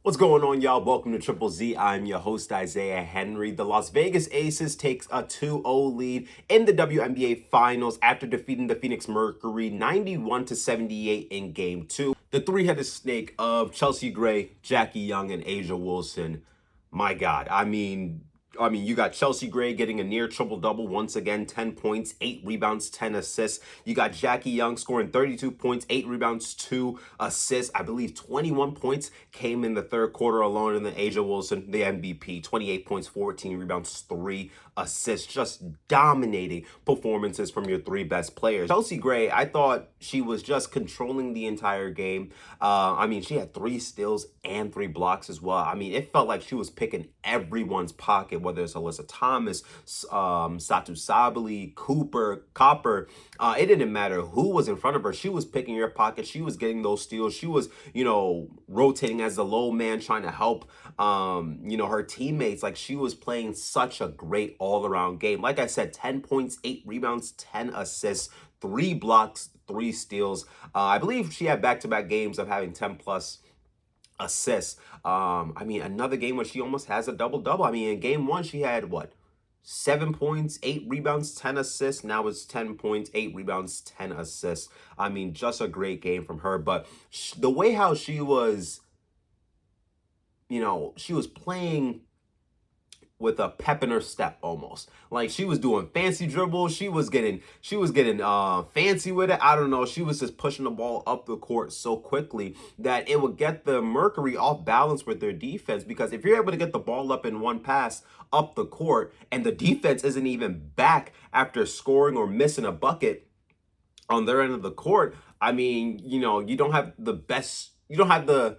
What's going on, y'all? Welcome to Triple Z. I'm your host, Isaiah Henry. The Las Vegas Aces takes a 2-0 lead in the WNBA Finals after defeating the Phoenix Mercury 91-78 in Game 2. The three-headed snake of Chelsea Gray, Jackie Young, and A'ja Wilson. My God, I mean, you got Chelsea Gray getting a near triple-double once again, 10 points, 8 rebounds, 10 assists. You got Jackie Young scoring 32 points, 8 rebounds, 2 assists. I believe 21 points came in the third quarter alone. And then A'ja Wilson, the MVP, 28 points, 14 rebounds, 3 assists. Just dominating performances from your three best players. Chelsea Gray, I thought she was just controlling the entire game. She had 3 steals and 3 blocks as well. It felt like she was picking everyone's pocket, whether it's Alyssa Thomas, Satu Sabali, Copper. It didn't matter who was in front of her. She was picking your pocket. She was getting those steals. She was, rotating as the low man, trying to help, her teammates. Like, she was playing such a great all-around game. Like I said, 10 points, 8 rebounds, 10 assists, 3 blocks, 3 steals. I believe she had back-to-back games of having 10 plus assists. Another game where she almost has a double-double. In game 1, she had 7 points, 8 rebounds, 10 assists. Now it's 10 points, 8 rebounds, 10 assists. Just a great game from her. But the way how she was, she was playing with a pep in her step almost. Like, she was doing fancy dribbles. She was getting fancy with it. I don't know. She was just pushing the ball up the court so quickly that it would get the Mercury off balance with their defense. Because if you're able to get the ball up in one pass up the court and the defense isn't even back after scoring or missing a bucket on their end of the court, you don't have the best, you don't have the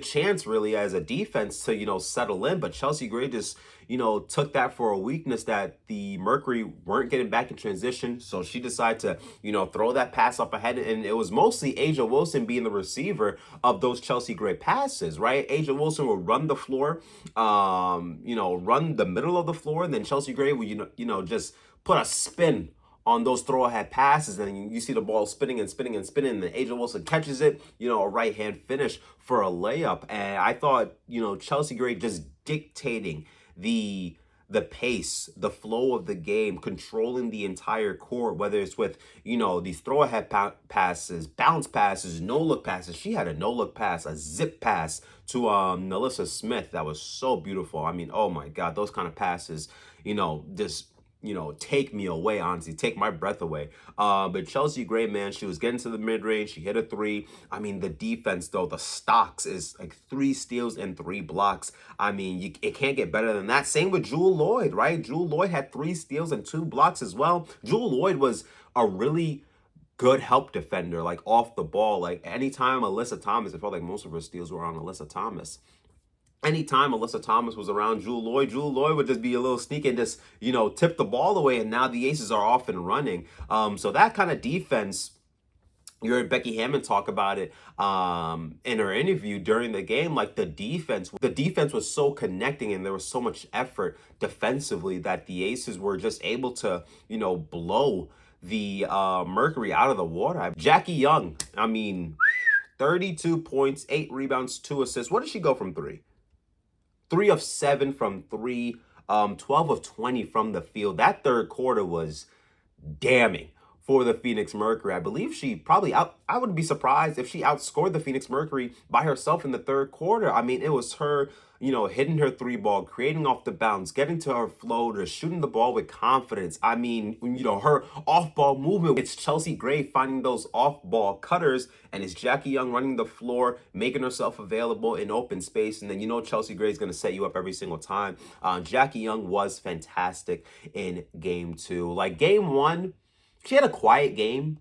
chance really as a defense to, settle in. But Chelsea Gray just, took that for a weakness that the Mercury weren't getting back in transition. So she decided to, throw that pass up ahead. And it was mostly A'ja Wilson being the receiver of those Chelsea Gray passes, right? A'ja Wilson would run the floor, run the middle of the floor. And then Chelsea Gray would, just put a spin on those throw ahead passes, and you see the ball spinning and spinning and spinning, and then A'ja Wilson catches it, a right hand finish for a layup. And I thought, Chelsea Gray just dictating the pace, the flow of the game, controlling the entire court, whether it's with, these throw ahead passes, bounce passes, no look passes. She had a no look pass, a zip pass to Melissa Smith that was so beautiful. Oh my God, those kind of passes, just take me away, honestly, take my breath away. But Chelsea Gray, man, she was getting to the mid-range. She hit a 3. The defense, though, the stocks is like 3 steals and 3 blocks. It can't get better than that. Same with Jewell Loyd, right? Jewell Loyd had 3 steals and 2 blocks as well. Jewell Loyd was a really good help defender, like off the ball. Like, anytime Alyssa Thomas, it felt like most of her steals were on Alyssa Thomas. Anytime Alyssa Thomas was around Jewell Loyd would just be a little sneaky and just, tip the ball away. And now the Aces are off and running. So that kind of defense, you heard Becky Hammond talk about it in her interview during the game. Like, the defense was so connecting, and there was so much effort defensively that the Aces were just able to, blow the Mercury out of the water. Jackie Young, 32 points, 8 rebounds, 2 assists. Where did she go from 3? 3 of 7 from 3, 12 of 20 from the field. That third quarter was damning for the Phoenix Mercury. I believe she probably I would be surprised if she outscored the Phoenix Mercury by herself in the third quarter. It was her, hitting her 3-ball, creating off the bounce, getting to her floater, shooting the ball with confidence. Her off-ball movement. It's Chelsea Gray finding those off-ball cutters, and it's Jackie Young running the floor, making herself available in open space. And then, Chelsea Gray is going to set you up every single time. Jackie Young was fantastic in game 2. Like, game 1, she had a quiet game,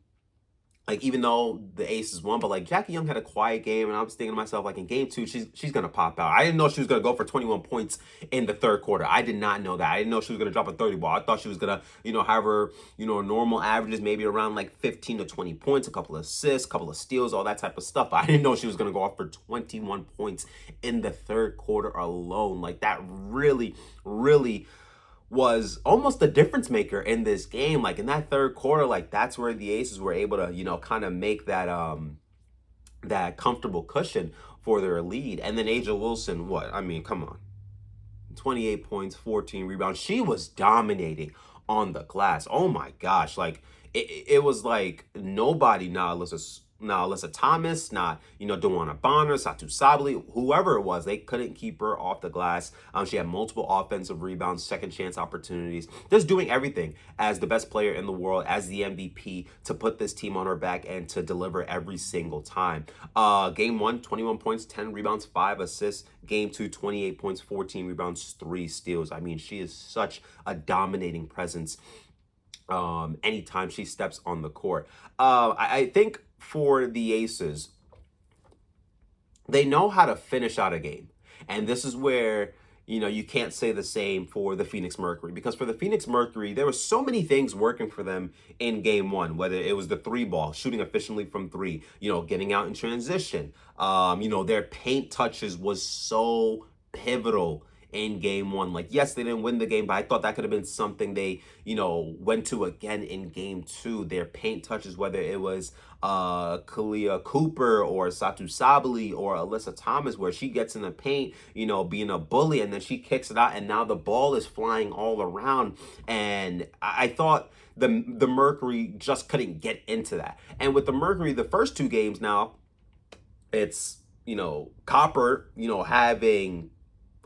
like, even though the Aces won, but like, Jackie Young had a quiet game, and I was thinking to myself, like, in game 2, she's gonna pop out. I didn't know she was gonna go for 21 points in the third quarter. I did not know that. I didn't know she was gonna drop a 30 ball. I thought she was gonna, have her, normal averages, maybe around like 15 to 20 points, a couple of assists, a couple of steals, all that type of stuff. But I didn't know she was gonna go off for 21 points in the third quarter alone. Like, that really, really was almost the difference maker in this game. Like, in that third quarter, like, that's where the Aces were able to, kind of make that that comfortable cushion for their lead. And then Asia Wilson, what? I mean, come on. 28 points, 14 rebounds. She was dominating on the glass. Oh my gosh. Like, it was like nobody, not Alyssa Thomas, not, DeWanna Bonner, Satu Sabali, whoever it was, they couldn't keep her off the glass. She had multiple offensive rebounds, second chance opportunities, just doing everything as the best player in the world, as the MVP, to put this team on her back and to deliver every single time. Game 1, 21 points, 10 rebounds, 5 assists. Game 2, 28 points, 14 rebounds, 3 steals. I mean, she is such a dominating presence anytime she steps on the court. I think for the Aces, they know how to finish out a game. And this is where, you can't say the same for the Phoenix Mercury, because for the Phoenix Mercury, there were so many things working for them in game 1, whether it was the 3-ball, shooting efficiently from 3, getting out in transition. Their paint touches was so pivotal in game 1. Like, yes, they didn't win the game, but I thought that could have been something they, went to again in game 2. Their paint touches, whether it was Kalia Cooper or Satu Sabali or Alyssa Thomas, where she gets in the paint, being a bully, and then she kicks it out, and now the ball is flying all around. And I thought the Mercury just couldn't get into that. And with the Mercury, the first 2 games now, it's, Copper, having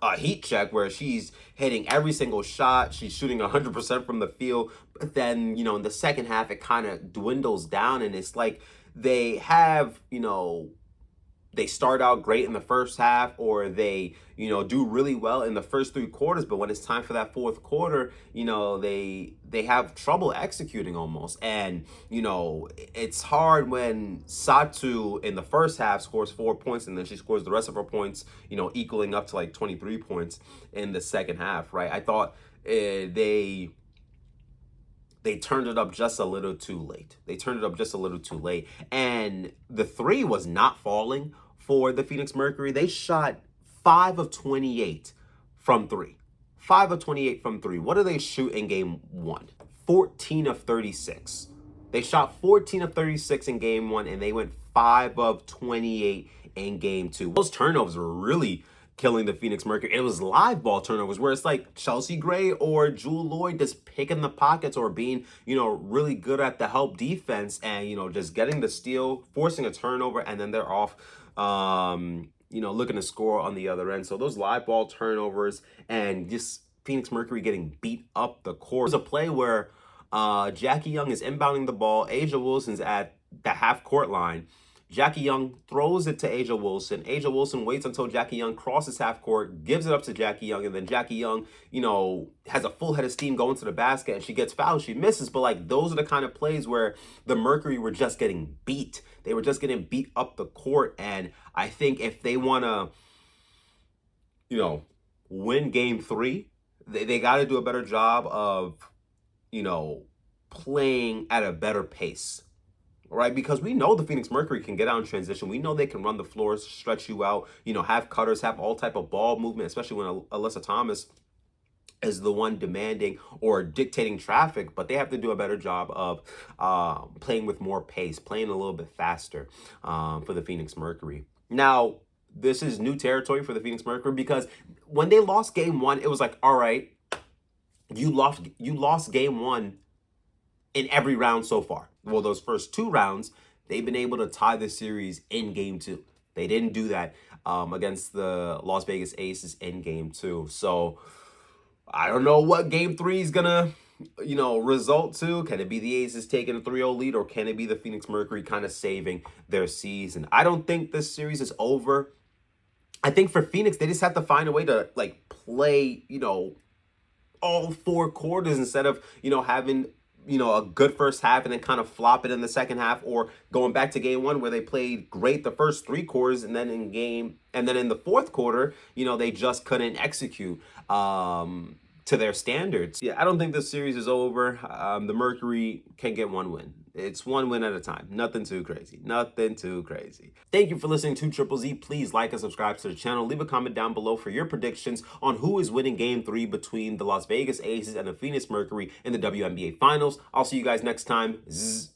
a heat check where she's hitting every single shot. She's shooting 100% from the field. But then, in the second half, it kind of dwindles down. And it's like they have, they start out great in the first half, or they, do really well in the first 3 quarters. But when it's time for that fourth quarter, they have trouble executing almost. And, it's hard when Satu in the first half scores 4 points, and then she scores the rest of her points, equaling up to like 23 points in the second half, right? I thought they turned it up just a little too late. And the 3 was not falling for the Phoenix Mercury. They shot 5 of 28 from 3. 5 of 28 from 3. What did they shoot in game 1? 14 of 36. They shot 14 of 36 in game 1, and they went 5 of 28 in game 2. Those turnovers were really killing the Phoenix Mercury. It was live ball turnovers where it's like Chelsea Gray or Jewel Lloyd just picking the pockets, or being, really good at the help defense, and, just getting the steal, forcing a turnover, and then they're off, looking to score on the other end. So those live ball turnovers and just Phoenix Mercury getting beat up the court. There's a play where Jackie Young is inbounding the ball. Asia Wilson's at the half court line. Jackie Young throws it to Asia Wilson. Asia Wilson waits until Jackie Young crosses half court, gives it up to Jackie Young, and then Jackie Young, has a full head of steam going to the basket, and she gets fouled. She misses, but like those are the kind of plays where the Mercury were just getting beat. They were just getting beat up the court, and I think if they want to, win game 3, they got to do a better job of, playing at a better pace. Right, because we know the Phoenix Mercury can get out in transition. We know they can run the floors, stretch you out, have cutters, have all type of ball movement, especially when Alyssa Thomas is the one demanding or dictating traffic. But they have to do a better job of playing with more pace, playing a little bit faster for the Phoenix Mercury. Now, this is new territory for the Phoenix Mercury, because when they lost game 1, it was like, all right, you lost game 1 in every round so far. Well, those first 2 rounds, they've been able to tie the series in game 2. They didn't do that against the Las Vegas Aces in game 2. So I don't know what game 3 is gonna, result to. Can it be the Aces taking a 3-0 lead, or can it be the Phoenix Mercury kind of saving their season? I don't think this series is over. I think for Phoenix, they just have to find a way to like play, all 4 quarters instead of, having a good first half and then kind of flop it in the second half, or going back to game 1 where they played great the first 3 quarters, and then in the fourth quarter, they just couldn't execute to their standards. Yeah, I don't think this series is over. The Mercury can get 1 win. It's 1 win at a time. Nothing too crazy. Thank you for listening to Triple Z. Please like and subscribe to the channel. Leave a comment down below for your predictions on who is winning game 3 between the Las Vegas Aces and the Phoenix Mercury in the WNBA Finals. I'll see you guys next time. Zzz.